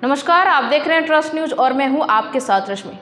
नमस्कार, आप देख रहे हैं ट्रस्ट न्यूज और मैं हूं आपके साथ रश्मि।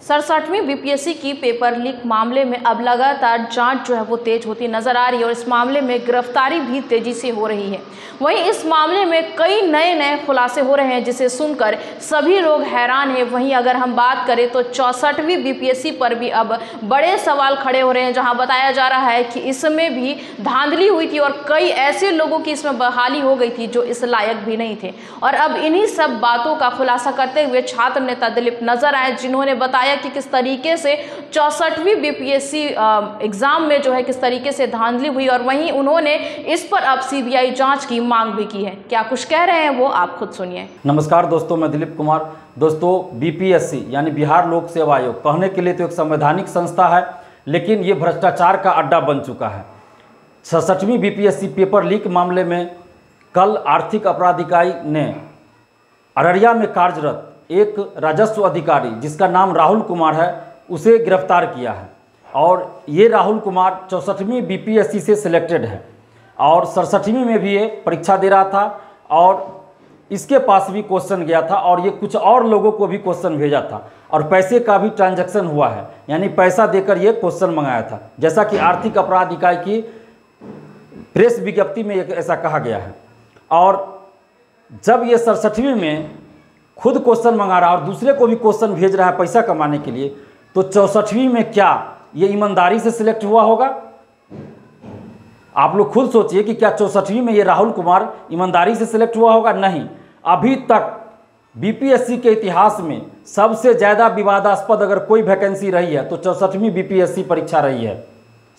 67वीं बीपीएससी की पेपर लीक मामले में अब लगातार जांच जो है वो तेज होती नजर आ रही है और इस मामले में गिरफ्तारी भी तेजी से हो रही है। वहीं इस मामले में कई नए खुलासे हो रहे हैं जिसे सुनकर सभी लोग हैरान हैं। वहीं अगर हम बात करें तो 64वीं बीपीएससी पर भी अब बड़े सवाल खड़े हो रहे हैं, जहां बताया जा रहा है कि इसमें भी धांधली हुई थी और कई ऐसे लोगों की इसमें बहाली हो गई थी जो इस लायक भी नहीं थे। और अब इन्हीं सब बातों का खुलासा करते हुए छात्र नेता दिलीप नजर आए, जिन्होंने बताया कि किस तरीके से 64वीं बीपीएससी एग्जाम में जो है किस तरीके से धांधली हुई और वहीं उन्होंने इस पर अब सीबीआई जांच की मांग भी की है। क्या कुछ कह रहे हैं वो आप खुद सुनिए। नमस्कार दोस्तों, मैं दिलीप कुमार। दोस्तों, बीपीएससी यानी बिहार लोक सेवा आयोग कहने के लिए तो एक संवैधानिक संस्था है, लेकिन ये भ्रष्टाचार का अड्डा बन चुका है। 66वीं बीपीएससी पेपर लीक मामले में कल आर्थिक अपराध इकाई ने अररिया में कार्यरत एक राजस्व अधिकारी जिसका नाम राहुल कुमार है, उसे गिरफ्तार किया है। और ये राहुल कुमार 64वीं बीपीएससी से सिलेक्टेड है और 67वीं में भी ये परीक्षा दे रहा था और इसके पास भी क्वेश्चन गया था और ये कुछ और लोगों को भी क्वेश्चन भेजा था और पैसे का भी ट्रांजैक्शन हुआ है, यानी पैसा देकर ये क्वेश्चन मंगाया था, जैसा कि आर्थिक अपराध इकाई की प्रेस विज्ञप्ति में ऐसा कहा गया है। और जब ये 67वीं में खुद क्वेश्चन मंगा रहा और दूसरे को भी क्वेश्चन भेज रहा है पैसा कमाने के लिए, तो 64वीं में क्या ये ईमानदारी से सिलेक्ट हुआ होगा? आप लोग खुद सोचिए कि क्या 64वीं में ये राहुल कुमार ईमानदारी से सिलेक्ट हुआ होगा? नहीं। अभी तक बीपीएससी के इतिहास में सबसे ज़्यादा विवादास्पद अगर कोई वैकेंसी रही है तो 64वीं बीपीएससी परीक्षा रही है।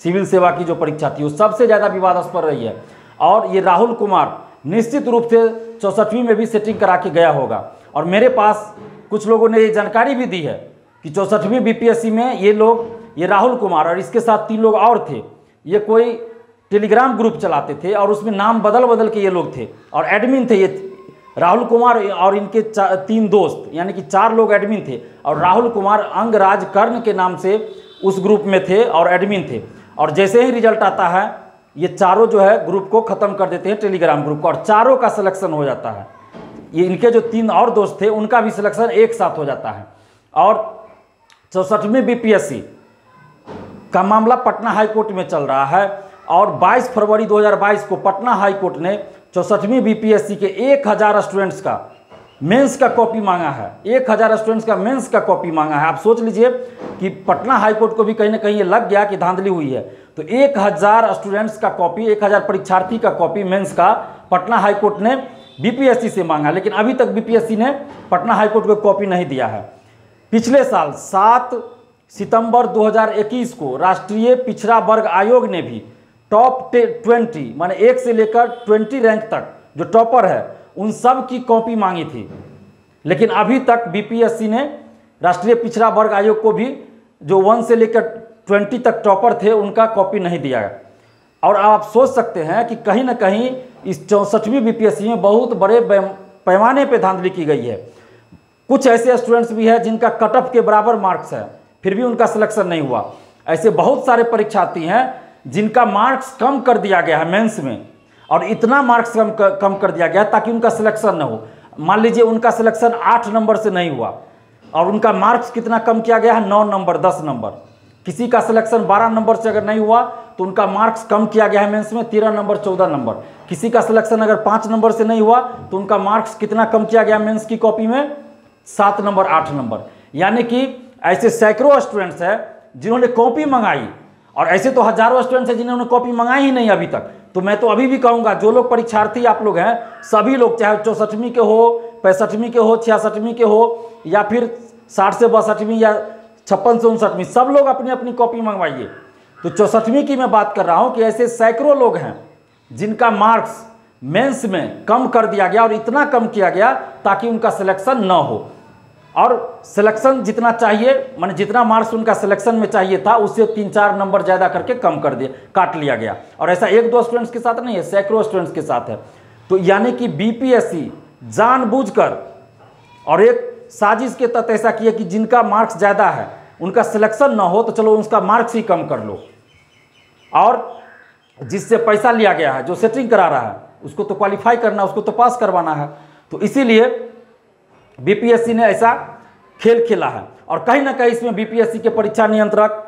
सिविल सेवा की जो परीक्षा थी वो सबसे ज़्यादा विवादास्पद रही है और ये राहुल कुमार निश्चित रूप से 64वीं में भी सेटिंग करा के गया होगा। और मेरे पास कुछ लोगों ने ये जानकारी भी दी है कि 64वीं बीपीएससी में ये राहुल कुमार और इसके साथ 3 लोग और थे, ये कोई टेलीग्राम ग्रुप चलाते थे और उसमें नाम बदल के ये लोग थे और एडमिन थे। ये राहुल कुमार और इनके 3 दोस्त यानी कि 4 लोग एडमिन थे और राहुल कुमार अंगराज कर्ण के नाम से उस ग्रुप में थे और एडमिन थे। और जैसे ही रिजल्ट आता है ये चारों जो है ग्रुप को ख़त्म कर देते हैं, टेलीग्राम ग्रुप को, और चारों का सिलेक्शन हो जाता है। ये इनके जो 3 और दोस्त थे उनका भी सिलेक्शन एक साथ हो जाता है। और 64वीं बीपीएससी का मामला पटना हाई कोर्ट में चल रहा है और 22 फरवरी 2022 को पटना हाई कोर्ट ने 64वीं बीपीएससी के 1000 स्टूडेंट्स का मेंस का कॉपी मांगा है। 1000 स्टूडेंट्स का मेंस का कॉपी मांगा है। आप सोच लीजिए कि पटना हाई कोर्ट को भी कहीं ना कहीं ये लग गया कि धांधली हुई है, तो 1000 स्टूडेंट्स का कॉपी, 1000 परीक्षार्थी का कॉपी मेंस का पटना हाई कोर्ट ने बीपीएससी से मांगा, लेकिन अभी तक बीपीएससी ने पटना हाई कोर्ट को कॉपी नहीं दिया है। पिछले साल 7 सितंबर 2021 को राष्ट्रीय पिछड़ा वर्ग आयोग ने भी टॉप 20 माने 1 से लेकर 20 रैंक तक जो टॉपर है उन सब की कॉपी मांगी थी, लेकिन अभी तक बीपीएससी ने राष्ट्रीय पिछड़ा वर्ग आयोग को भी जो 1 से लेकर 20 तक टॉपर थे उनका कॉपी नहीं दिया है। और आप सोच सकते हैं कि कहीं ना कहीं इस 64वीं बीपीएससी में बहुत बड़े पैमाने पे धांधली की गई है। कुछ ऐसे स्टूडेंट्स भी हैं जिनका कट ऑफ के बराबर मार्क्स है फिर भी उनका सिलेक्शन नहीं हुआ। ऐसे बहुत सारे परीक्षार्थी हैं जिनका मार्क्स कम कर दिया गया है मेंस में, और इतना मार्क्स कम कर दिया गया ताकि उनका सिलेक्शन न हो। मान लीजिए उनका सिलेक्शन 8 नंबर से नहीं हुआ और उनका मार्क्स कितना कम किया गया है, 9 नंबर, 10 नंबर। किसी का सिलेक्शन 12 नंबर से अगर नहीं हुआ तो उनका मार्क्स कम किया गया है मेंस में 13 नंबर, 14 नंबर। किसी का सिलेक्शन अगर 5 नंबर से नहीं हुआ तो उनका मार्क्स कितना कम किया गया मेंस की कॉपी में, 7 नंबर, 8 नंबर। यानी कि ऐसे सैकड़ों स्टूडेंट्स हैं जिन्होंने कॉपी मंगाई और ऐसे तो हजारों स्टूडेंट्स हैं जिन्होंने कॉपी मंगाई ही नहीं अभी तक। तो मैं तो अभी भी कहूँगा जो लोग परीक्षार्थी आप लोग हैं, सभी लोग, चाहे 64वीं के हो, 65वीं के हो, 66वीं के हो या फिर 60 से 62वीं या 56 से 59वीं, सब लोग अपनी अपनी कॉपी मंगवाइए। तो 64वीं की मैं बात कर रहा हूँ कि ऐसे सैकड़ों लोग हैं जिनका मार्क्स मेंस में कम कर दिया गया और इतना कम किया गया ताकि उनका सिलेक्शन न हो। और सिलेक्शन जितना चाहिए, माने जितना मार्क्स उनका सिलेक्शन में चाहिए था उससे 3-4 नंबर ज़्यादा करके कम कर दिया, काट लिया गया। और ऐसा 1-2 स्टूडेंट्स के साथ नहीं है, सैकड़ों स्टूडेंट्स के साथ है। तो यानी कि बीपीएससी जानबूझकर और एक साजिश के तहत ऐसा किया कि जिनका मार्क्स ज़्यादा है उनका सिलेक्शन ना हो तो चलो उसका मार्क्स ही कम कर लो, और जिससे पैसा लिया गया है, जो सेटिंग करा रहा है, उसको तो क्वालिफाई करना, उसको तो पास करवाना है। तो इसीलिए बीपीएससी ने ऐसा खेल खेला है। और कहीं ना कहीं इसमें बीपीएससी के परीक्षा नियंत्रक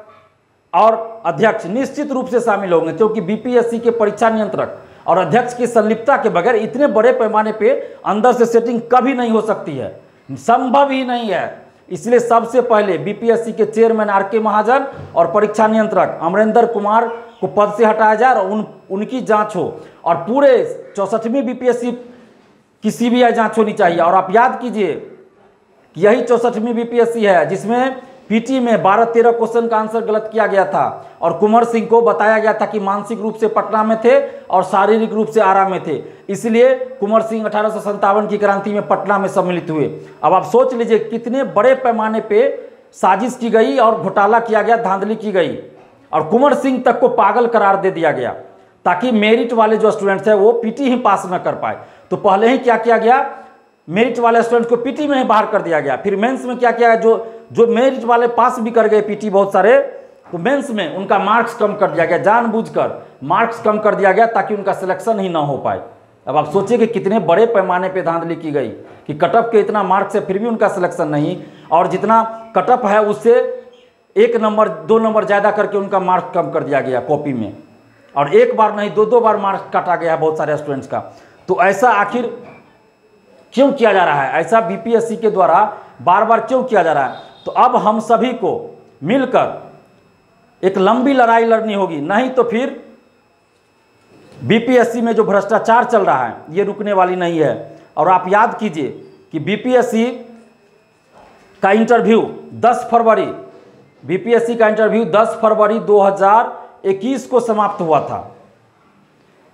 और अध्यक्ष निश्चित रूप से शामिल होंगे, क्योंकि बीपीएससी के परीक्षा नियंत्रक और अध्यक्ष की संलिप्तता के बगैर इतने बड़े पैमाने पे अंदर से सेटिंग कभी नहीं हो सकती है, संभव ही नहीं है। इसलिए सबसे पहले बीपीएससी के चेयरमैन आर.के. महाजन और परीक्षा नियंत्रक अमरेंद्र कुमार को पद से हटाया जाए और उनकी जांच हो, और पूरे 64वीं बीपीएससी की सीबीआई जांच होनी चाहिए। और आप याद कीजिए कि यही 64वीं बीपीएससी है जिसमें पीटी में 12-13 क्वेश्चन का आंसर गलत किया गया था, और कुंवर सिंह को बताया गया था कि मानसिक रूप से पटना में थे और शारीरिक रूप से आरा में थे, इसलिए कुंवर सिंह 1857 की क्रांति में पटना में सम्मिलित हुए। अब आप सोच लीजिए कितने बड़े पैमाने पे साजिश की गई और घोटाला किया गया, धांधली की गई, और कुंवर सिंह तक को पागल करार दे दिया गया ताकि मेरिट वाले जो स्टूडेंट्स हैं वो पीटी ही पास न कर पाए। तो पहले ही क्या किया गया, मेरिट वाले स्टूडेंट्स को पीटी में ही बाहर कर दिया गया। फिर मेंस में क्या किया, जो मेरिट वाले पास भी कर गए पीटी बहुत सारे, तो मेंस में उनका मार्क्स कम कर दिया गया, जानबूझकर मार्क्स कम कर दिया गया ताकि उनका सिलेक्शन ही ना हो पाए। अब आप सोचिए कि कितने बड़े पैमाने पे धांधली की गई कि कटअप के इतना मार्क्स है फिर भी उनका सिलेक्शन नहीं, और जितना कटअप है उससे 1 नंबर 2 नंबर ज़्यादा करके उनका मार्क्स कम कर दिया गया कॉपी में, और एक बार नहीं 2-2 बार मार्क्स काटा गया बहुत सारे स्टूडेंट्स का। तो ऐसा आखिर क्यों किया जा रहा है, ऐसा बीपीएससी के द्वारा बार बार क्यों किया जा रहा है? तो अब हम सभी को मिलकर एक लंबी लड़ाई लड़नी होगी, नहीं तो फिर बीपीएससी में जो भ्रष्टाचार चल रहा है ये रुकने वाली नहीं है। और आप याद कीजिए कि बीपीएससी का इंटरव्यू 10 फरवरी बीपीएससी का इंटरव्यू 10 फरवरी 2021 को समाप्त हुआ था,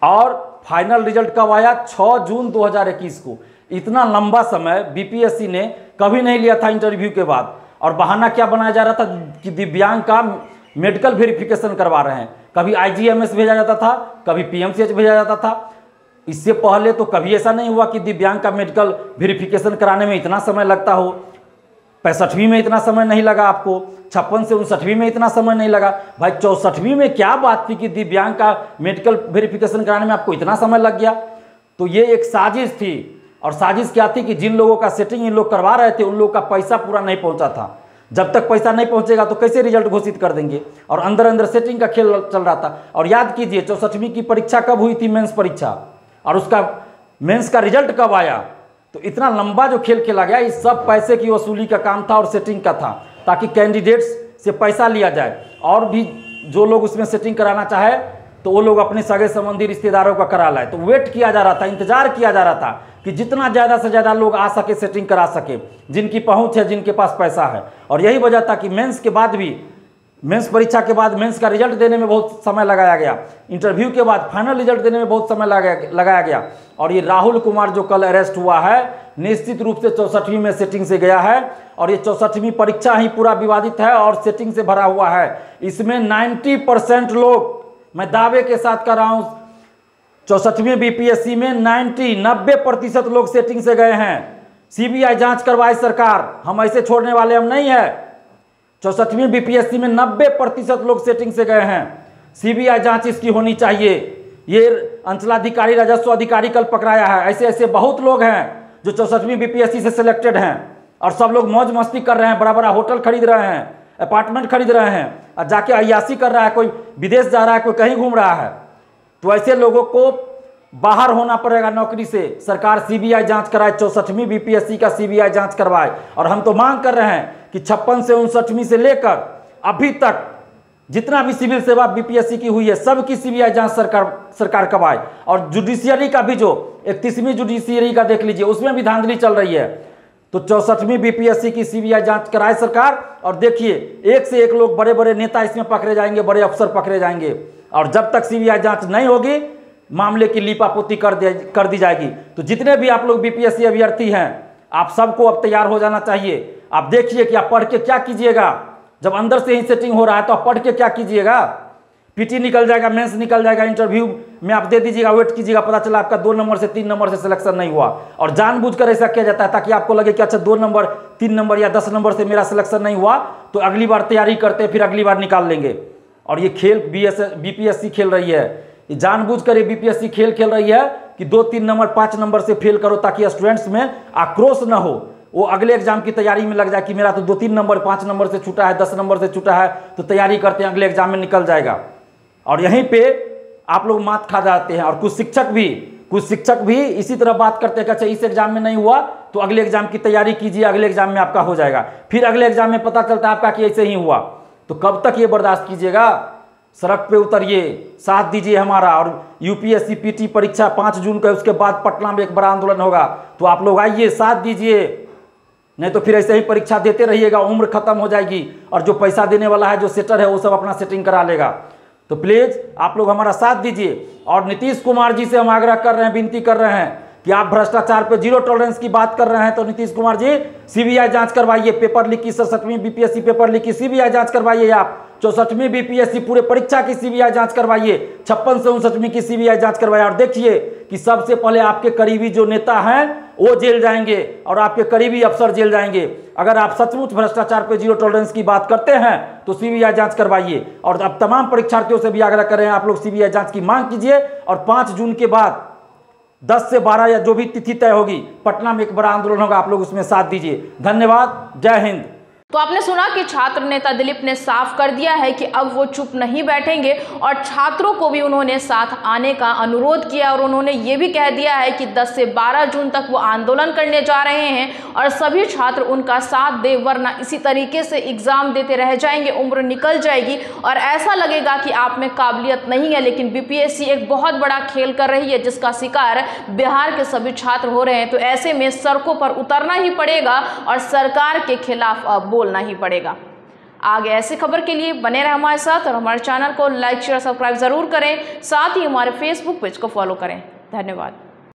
और फाइनल रिजल्ट कब आया, 6 जून 2021 को। इतना लंबा समय बीपीएससी ने कभी नहीं लिया था इंटरव्यू के बाद, और बहाना क्या बनाया जा रहा था कि दिव्यांग का मेडिकल वेरिफिकेशन करवा रहे हैं। कभी आईजीएमएस भेजा जाता था, कभी पीएमसीएच भेजा जाता था। इससे पहले तो कभी ऐसा नहीं हुआ कि दिव्यांग का मेडिकल वेरिफिकेशन कराने में इतना समय लगता हो। 65वीं में इतना समय नहीं लगा आपको, 56 से 59वीं में इतना समय नहीं लगा। भाई 64वीं में क्या बात थी कि दिव्यांग का मेडिकल वेरिफिकेशन कराने में आपको इतना समय लग गया? तो ये एक साजिश थी, और साजिश क्या थी कि जिन लोगों का सेटिंग इन लोग करवा रहे थे उन लोगों का पैसा पूरा नहीं पहुंचा था। जब तक पैसा नहीं पहुंचेगा तो कैसे रिजल्ट घोषित कर देंगे, और अंदर अंदर सेटिंग का खेल चल रहा था। और याद कीजिए 64वीं की परीक्षा कब हुई थी, मेंस परीक्षा, और उसका मेंस का रिजल्ट कब आया। तो इतना लंबा जो खेल खेला गया, इस सब पैसे की वसूली का काम था और सेटिंग का था, ताकि कैंडिडेट्स से पैसा लिया जाए, और भी जो लोग उसमें सेटिंग कराना चाहे तो वो लोग अपने सगे संबंधी रिश्तेदारों का करा लाए। तो वेट किया जा रहा था, इंतजार किया जा रहा था कि जितना ज़्यादा से ज़्यादा लोग आ सके, सेटिंग करा सके, जिनकी पहुंच है, जिनके पास पैसा है। और यही वजह था कि मेंस के बाद भी, मेंस परीक्षा के बाद मेंस का रिजल्ट देने में बहुत समय लगाया गया, इंटरव्यू के बाद फाइनल रिजल्ट देने में बहुत समय लगाया गया। और ये राहुल कुमार जो कल अरेस्ट हुआ है, निश्चित रूप से 64वीं में सेटिंग से गया है, और ये 64वीं परीक्षा ही पूरा विवादित है और सेटिंग से भरा हुआ है। इसमें 90% लोग, मैं दावे के साथ कर रहा हूं, 64वीं बीपीएससी में 90% लोग सेटिंग से गए हैं। सीबीआई जांच करवाए सरकार, हम ऐसे छोड़ने वाले हम नहीं है। 64वीं बीपीएससी में 90% लोग सेटिंग से गए हैं। सीबीआई जांच इसकी होनी चाहिए। ये अंचलाधिकारी, राजस्व अधिकारी कल पकड़ाया है। ऐसे ऐसे बहुत लोग हैं जो 64वीं बीपीएससी से सिलेक्टेड हैं, और सब लोग मौज मस्ती कर रहे हैं, बड़ा बड़ा होटल खरीद रहे हैं, अपार्टमेंट खरीद रहे हैं, और जाके अय्यासी कर रहा है, कोई विदेश जा रहा है, कोई कहीं घूम रहा है। तो ऐसे लोगों को बाहर होना पड़ेगा नौकरी से। सरकार सीबीआई जांच कराए, 64वीं बीपीएससी का सीबीआई जांच करवाए। और हम तो मांग कर रहे हैं कि 56 से 59वीं से लेकर अभी तक जितना भी सिविल सेवा बीपीएससी की हुई है, सबकी सीबीआई जांच सरकार करवाए। और जुडिशियरी का भी, जो 31वीं जुडिशियरी का देख लीजिए, उसमें भी धांधली चल रही है। तो 64वीं बीपीएससी की सीबीआई जांच कराए सरकार, और देखिए एक से एक लोग, बड़े बड़े नेता इसमें पकड़े जाएंगे, बड़े अफसर पकड़े जाएंगे। और जब तक सीबीआई जांच नहीं होगी, मामले की लीपापोती कर दी जाएगी। तो जितने भी आप लोग बीपीएससी अभ्यर्थी हैं, आप सबको अब तैयार हो जाना चाहिए। आप देखिए कि आप पढ़ के क्या कीजिएगा, जब अंदर से ही सेटिंग हो रहा है तो आप पढ़ के क्या कीजिएगा। पीटी निकल जाएगा, मेंस निकल जाएगा, इंटरव्यू में आप दे दीजिएगा, वेट कीजिएगा, पता चला आपका 2 नंबर से 3 नंबर से सिलेक्शन नहीं हुआ। और जानबूझकर ऐसा किया जाता है ताकि आपको लगे कि अच्छा 2 नंबर 3 नंबर या 10 नंबर से मेरा सिलेक्शन नहीं हुआ, तो अगली बार तैयारी करते, फिर अगली बार निकाल लेंगे। और ये खेल बीपीएससी खेल रही है, ये जानबूझकर ये बीपीएससी खेल रही है कि 2-3 नंबर 5 नंबर से फेल करो, ताकि स्टूडेंट्स में आक्रोश न हो, वो अगले एग्जाम की तैयारी में लग जाए कि मेरा तो 2-3 नंबर 5 नंबर से छूटा है, 10 नंबर से छूटा है, तो तैयारी करते हैं, अगले एग्जाम में निकल जाएगा। और यहीं पे आप लोग मात खा जाते हैं। और कुछ शिक्षक भी इसी तरह बात करते हैं कि अच्छा इस एग्जाम में नहीं हुआ तो अगले एग्जाम की तैयारी कीजिए, अगले एग्जाम में आपका हो जाएगा। फिर अगले एग्जाम में पता चलता है आपका कि ऐसे ही हुआ। तो कब तक ये बर्दाश्त कीजिएगा? सड़क पे उतरिए, साथ दीजिए हमारा। और यूपीएससी पीटी परीक्षा 5 जून को, उसके बाद पटना में एक बड़ा आंदोलन होगा, तो आप लोग आइए, साथ दीजिए, नहीं तो फिर ऐसे ही परीक्षा देते रहिएगा, उम्र खत्म हो जाएगी। और जो पैसा देने वाला है, जो सेटर है, वो सब अपना सेटिंग करा लेगा। तो प्लीज आप लोग हमारा साथ दीजिए। और नीतीश कुमार जी से हम आग्रह कर रहे हैं, विनती कर रहे हैं कि आप भ्रष्टाचार पे जीरो टॉलरेंस की बात कर रहे हैं, तो नीतीश कुमार जी सीबीआई जांच करवाइए। पेपर लीक की 67वीं बीपीएससी पेपर लीक की सीबीआई जांच करवाइए। आप 64वीं बीपीएससी पूरे परीक्षा की सीबीआई जांच करवाइए। 56 से 59वीं की सीबीआई जांच करवाइए। और देखिए कि सबसे पहले आपके करीबी जो नेता हैं वो जेल जाएंगे और आपके करीबी अफसर जेल जाएंगे। अगर आप सचमुच भ्रष्टाचार पे जीरो टॉलरेंस की बात करते हैं तो सीबीआई जांच करवाइए। और अब तमाम परीक्षार्थियों से भी आग्रह कर रहे हैं, आप लोग सीबीआई जांच की मांग कीजिए। और 5 जून के बाद 10 से 12 या जो भी तिथि तय होगी, पटना में एक बड़ा आंदोलन होगा, आप लोग उसमें साथ दीजिए। धन्यवाद, जय हिंद। तो आपने सुना कि छात्र नेता दिलीप ने साफ कर दिया है कि अब वो चुप नहीं बैठेंगे और छात्रों को भी उन्होंने साथ आने का अनुरोध किया। और उन्होंने ये भी कह दिया है कि 10 से 12 जून तक वो आंदोलन करने जा रहे हैं और सभी छात्र उनका साथ दे, वरना इसी तरीके से एग्जाम देते रह जाएंगे, उम्र निकल जाएगी और ऐसा लगेगा कि आप में काबिलियत नहीं है। लेकिन बीपीएससी एक बहुत बड़ा खेल कर रही है जिसका शिकार बिहार के सभी छात्र हो रहे हैं। तो ऐसे में सड़कों पर उतरना ही पड़ेगा और सरकार के खिलाफ अब बोलना ही पड़ेगा। आगे ऐसी खबर के लिए बने रहे हमारे साथ और हमारे चैनल को लाइक शेयर सब्सक्राइब जरूर करें। साथ ही हमारे फेसबुक पेज को फॉलो करें। धन्यवाद।